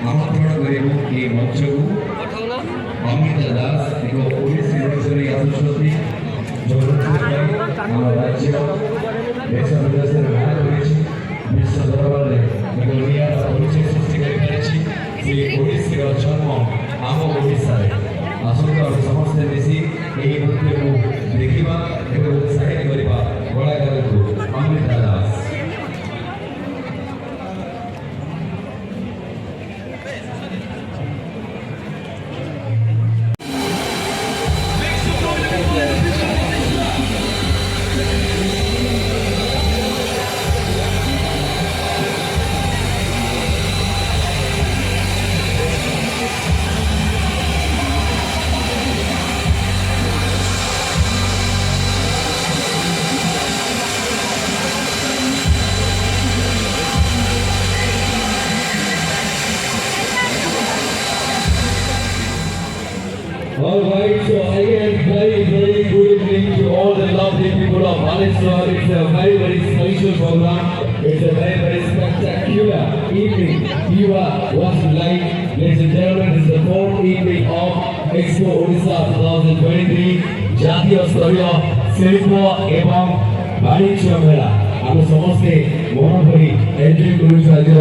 আমন্ত্রণ করিব এই মঞ্চকু অমিতা দাস ଏକ ଓଡ଼ିଶୀ ଓଡ଼ିଶାରେ ଆସୁଛନ୍ତି ଆମ ରାଜ୍ୟ ଦେଶ ବିଦେଶରେ ନାଁ କରିଛି ବିଶ୍ୱ ଦରବାରରେ ଏକ ନିଆରା ପରିଚୟ ସୃଷ୍ଟି କରିପାରିଛି ସେହି ଓଡ଼ିଶୀର ଜନ୍ମ ଆମ ଓଡ଼ିଶାରେ ଆସନ୍ତୁ ଆମେ ସମସ୍ତେ ମିଶି ଏହି ନୃତ୍ୟକୁ ଦେଖିବା ଏବଂ ଉତ୍ସାହିତ କରିବା କଳାକାରକୁ Amita Das. All right, so again, very good evening to all the lovely people of Baliswar. It's a very special program. It's a very spectacular evening. You are watching live, ladies and gentlemen. This is the fourth evening of Expo Odisha 2023. জাতীয় স্তরীয় শিল্প এবং বাণিজ্য মেলা। আমি সমস্ত মনোভরি enjoy করুଛୁ ଆଜିର